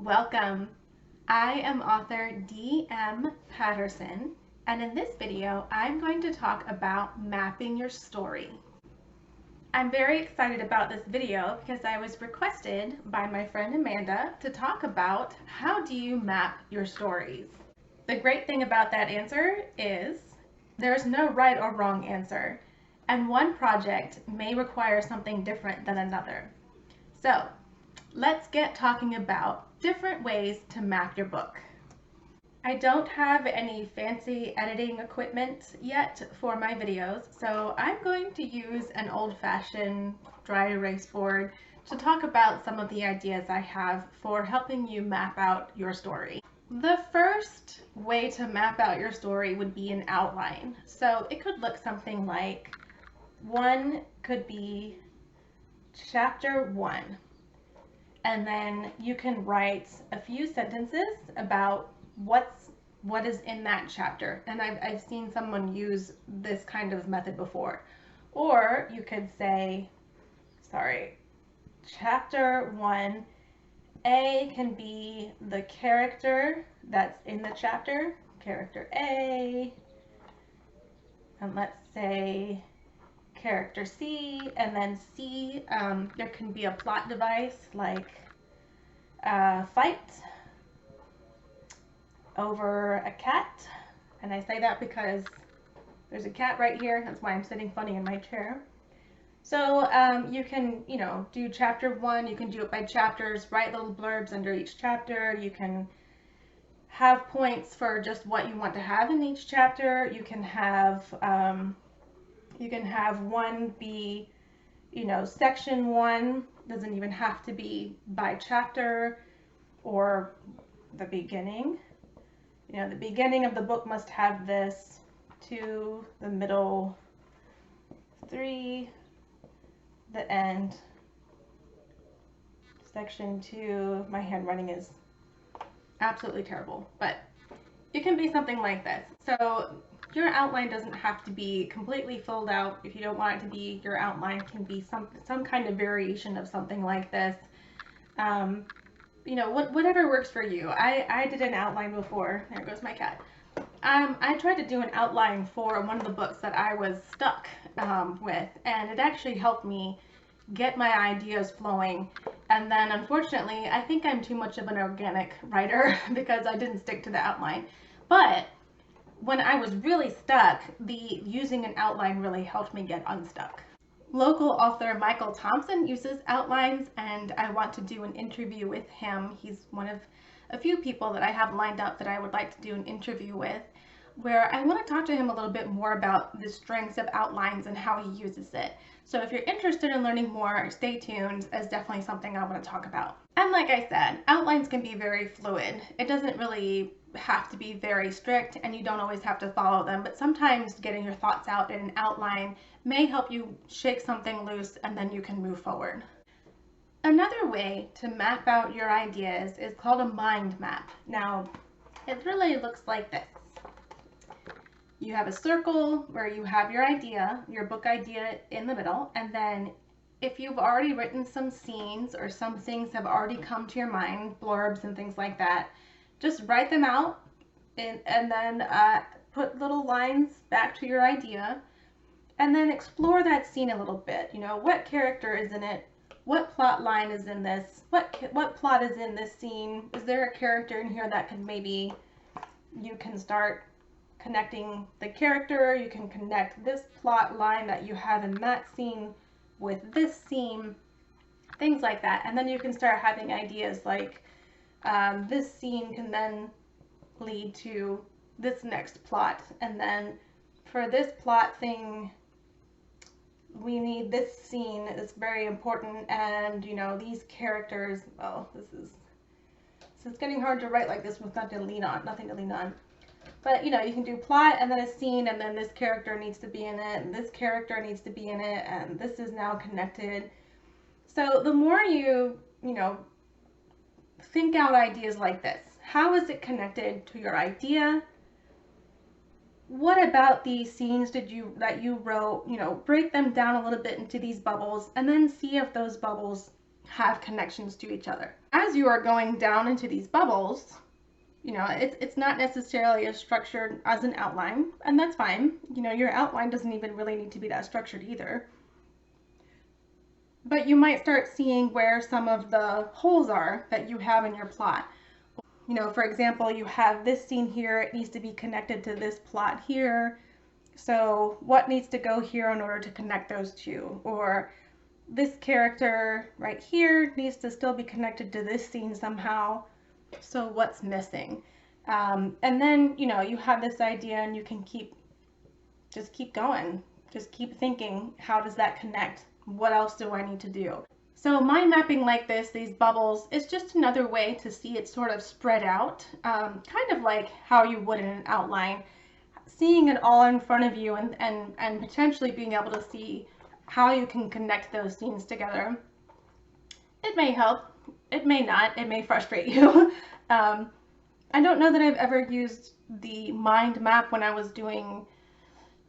Welcome. I am author D.M. Patterson, and in this video, I'm going to talk about mapping your story. I'm very excited about this video because I was requested by my friend Amanda to talk about how do you map your stories. The great thing about that answer is there's no right or wrong answer, and one project may require something different than another. So let's get talking about different ways to map your book. I don't have any fancy editing equipment yet for my videos, so I'm going to use an old-fashioned dry erase board to talk about some of the ideas I have for helping you map out your story. The first way to map out your story would be an outline. So it could look something like, one could be chapter 1. And then you can write a few sentences about what is in that chapter. And I've seen someone use this kind of method before. Or you could say, chapter 1, A can be the character that's in the chapter, character A, and let's say character C, and then C, there can be a plot device like fight over a cat, and I say that because there's a cat right here, that's why I'm sitting funny in my chair. So you can, do chapter 1, you can do it by chapters, write little blurbs under each chapter, you can have points for just what you want to have in each chapter, you can have one be, section 1, doesn't even have to be by chapter, or the beginning. The beginning of the book must have this, 2, the middle, 3, the end, section 2. My handwriting is absolutely terrible, but it can be something like this. So your outline doesn't have to be completely filled out. If you don't want it to be, your outline can be some kind of variation of something like this. Whatever works for you. I did an outline before. There goes my cat. I tried to do an outline for one of the books that I was stuck with, and it actually helped me get my ideas flowing. And then unfortunately, I think I'm too much of an organic writer because I didn't stick to the outline. But when I was really stuck, using an outline really helped me get unstuck. Local author Michael Thompson uses outlines, and I want to do an interview with him. He's one of a few people that I have lined up that I would like to do an interview with, where I want to talk to him a little bit more about the strengths of outlines and how he uses it. So if you're interested in learning more, stay tuned. It's definitely something I want to talk about. And like I said, outlines can be very fluid. It doesn't really have to be very strict, and you don't always have to follow them, but sometimes getting your thoughts out in an outline may help you shake something loose, and then you can move forward. Another way to map out your ideas is called a mind map. Now, it really looks like this. You have a circle where you have your idea, your book idea in the middle, and then if you've already written some scenes or some things have already come to your mind, blurbs and things like that, just write them out and then put little lines back to your idea, and then explore that scene a little bit. What character is in it? What plot line is in this? What plot is in this scene? Is there a character in here that could maybe you can start connecting the character? You can connect this plot line that you have in that scene with this scene, things like that. And then you can start having ideas like this scene can then lead to this next plot, and then for this plot thing we need this scene that's very important, and these characters, well, this is getting hard to write like this with nothing to lean on. But you can do plot and then a scene, and then this character needs to be in it, and this character needs to be in it, and this is now connected. So the more you think out ideas like this. How is it connected to your idea? What about these scenes that you wrote, break them down a little bit into these bubbles, and then see if those bubbles have connections to each other. As you are going down into these bubbles, you know, it's not necessarily as structured as an outline, and that's fine. You know, your outline doesn't even really need to be that structured either. But you might start seeing where some of the holes are that you have in your plot. You know, for example, you have this scene here, it needs to be connected to this plot here. So what needs to go here in order to connect those two? Or this character right here needs to still be connected to this scene somehow. So what's missing? And then, you know, you have this idea and you can just keep going. Just keep thinking, how does that connect? What else do I need to do? So mind mapping like this, these bubbles, is just another way to see it sort of spread out, kind of like how you would in an outline. Seeing it all in front of you and potentially being able to see how you can connect those scenes together. It may help, it may not, it may frustrate you. I don't know that I've ever used the mind map when I was doing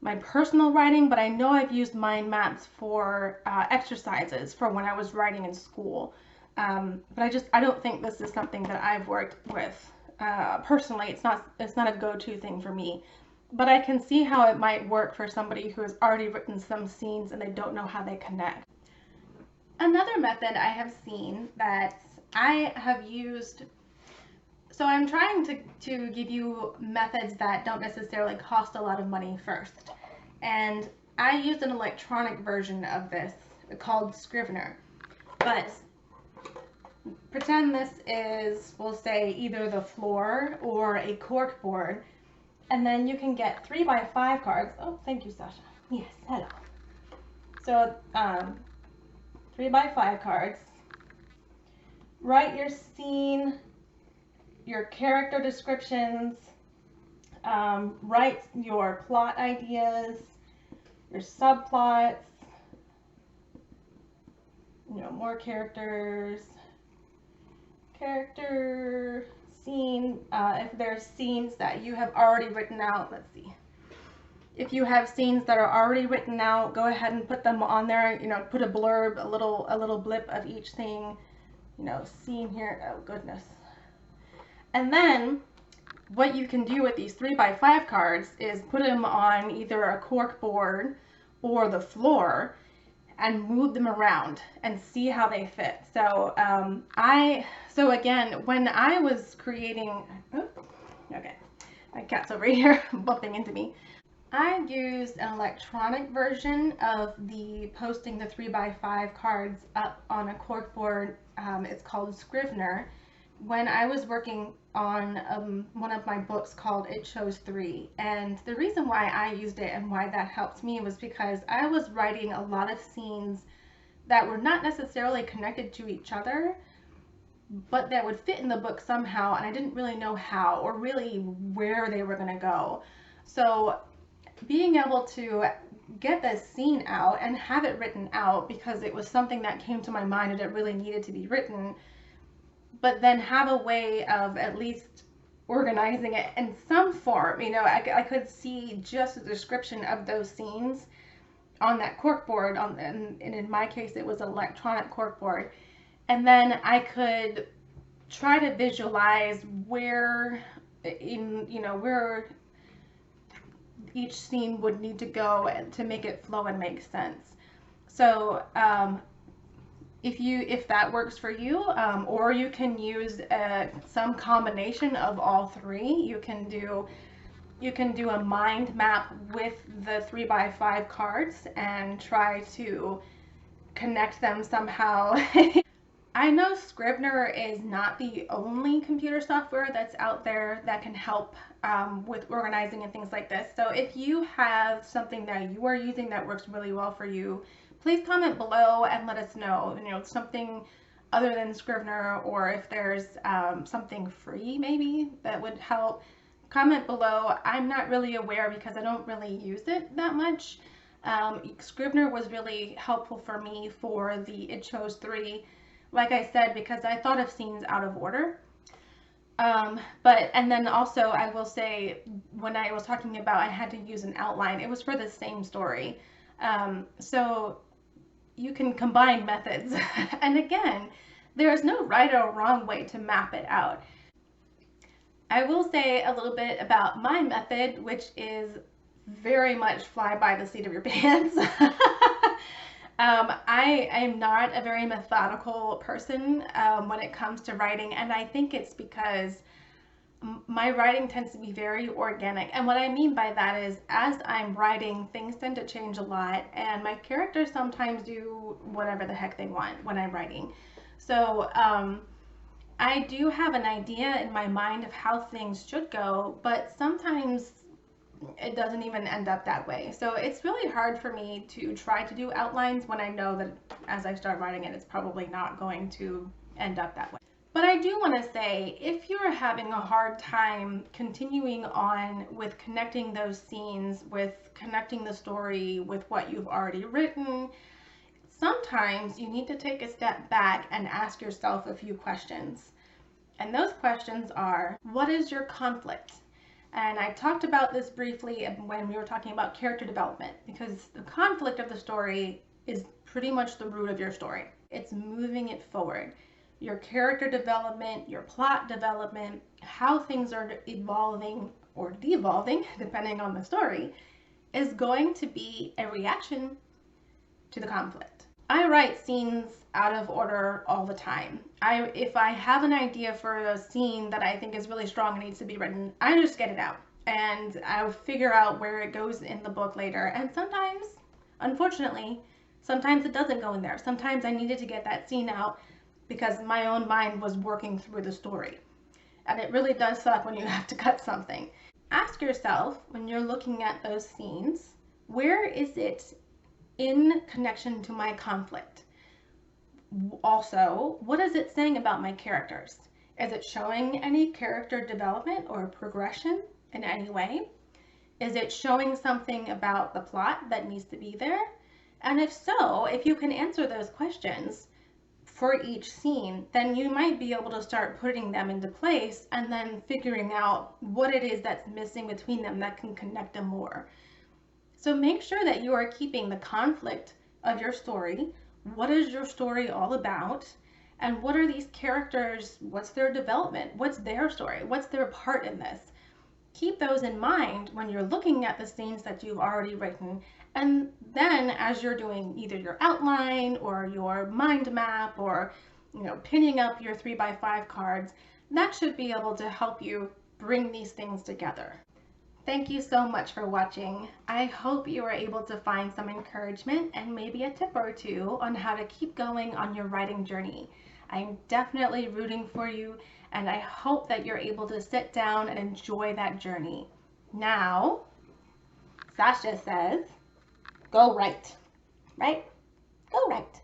my personal writing, but I know I've used mind maps for exercises for when I was writing in school. But I don't think this is something that I've worked with personally. It's not a go-to thing for me. But I can see how it might work for somebody who has already written some scenes and they don't know how they connect. Another method I have seen that I have used, so I'm trying to give you methods that don't necessarily cost a lot of money first. And I used an electronic version of this called Scrivener. But pretend this is, we'll say, either the floor or a cork board. And then you can get 3x5 cards. Oh, thank you, Sasha. Yes, hello. So 3x5 cards. Write your scene, your character descriptions, write your plot ideas, your subplots, you know, more characters, scene, if there's scenes that you have already written out, let's see. If you have scenes that are already written out, go ahead and put them on there, you know, put a blurb, a little blip of each thing, you know, scene here, oh goodness. And then what you can do with these 3x5 cards is put them on either a cork board or the floor and move them around and see how they fit. So so again, when I was creating, okay, my cat's over here bumping into me. I used an electronic version of the posting the 3x5 cards up on a cork board. It's called Scrivener. When I was working on one of my books called It Shows 3, and the reason why I used it and why that helped me was because I was writing a lot of scenes that were not necessarily connected to each other, but that would fit in the book somehow, and I didn't really know how or really where they were going to go. So being able to get this scene out and have it written out because it was something that came to my mind and it really needed to be written, but then have a way of at least organizing it in some form. You know, I could see just a description of those scenes on that corkboard, and in my case it was an electronic corkboard, and then I could try to visualize where where each scene would need to go to make it flow and make sense. So if that works for you, or you can use some combination of all three. You can do a mind map with the 3x5 cards and try to connect them somehow. I know Scrivener is not the only computer software that's out there that can help with organizing and things like this. So if you have something that you are using that works really well for you, please comment below and let us know, you know, something other than Scrivener, or if there's something free maybe that would help. Comment below. I'm not really aware because I don't really use it that much. Scrivener was really helpful for me for the It Shows 3, like I said, because I thought of scenes out of order. And then also I will say, when I was talking about I had to use an outline, it was for the same story. So you can combine methods. And again, there's no right or wrong way to map it out. I will say a little bit about my method, which is very much fly by the seat of your pants. I am not a very methodical person when it comes to writing, and I think it's because my writing tends to be very organic. And what I mean by that is, as I'm writing, things tend to change a lot, and my characters sometimes do whatever the heck they want when I'm writing. So I do have an idea in my mind of how things should go, but sometimes it doesn't even end up that way. So it's really hard for me to try to do outlines when I know that as I start writing it, it's probably not going to end up that way. But I do want to say, if you're having a hard time continuing on with connecting those scenes, with connecting the story with what you've already written, sometimes you need to take a step back and ask yourself a few questions. And those questions are, what is your conflict? And I talked about this briefly when we were talking about character development, because the conflict of the story is pretty much the root of your story. It's moving it forward. Your character development, your plot development, how things are evolving or devolving, depending on the story, is going to be a reaction to the conflict. I write scenes out of order all the time. If I have an idea for a scene that I think is really strong and needs to be written, I just get it out and I'll figure out where it goes in the book later. And sometimes, unfortunately, sometimes it doesn't go in there. Sometimes I needed to get that scene out because my own mind was working through the story. And it really does suck when you have to cut something. Ask yourself, when you're looking at those scenes, where is it in connection to my conflict? Also, what is it saying about my characters? Is it showing any character development or progression in any way? Is it showing something about the plot that needs to be there? And if so, if you can answer those questions for each scene, then you might be able to start putting them into place and then figuring out what it is that's missing between them that can connect them more. So make sure that you are keeping the conflict of your story. What is your story all about? And what are these characters? What's their development? What's their story? What's their part in this? Keep those in mind when you're looking at the scenes that you've already written. And then as you're doing either your outline or your mind map or pinning up your 3x5 cards, that should be able to help you bring these things together. Thank you so much for watching. I hope you were able to find some encouragement and maybe a tip or two on how to keep going on your writing journey. I'm definitely rooting for you, and I hope that you're able to sit down and enjoy that journey. Now, Sasha says, go write, right? Go write.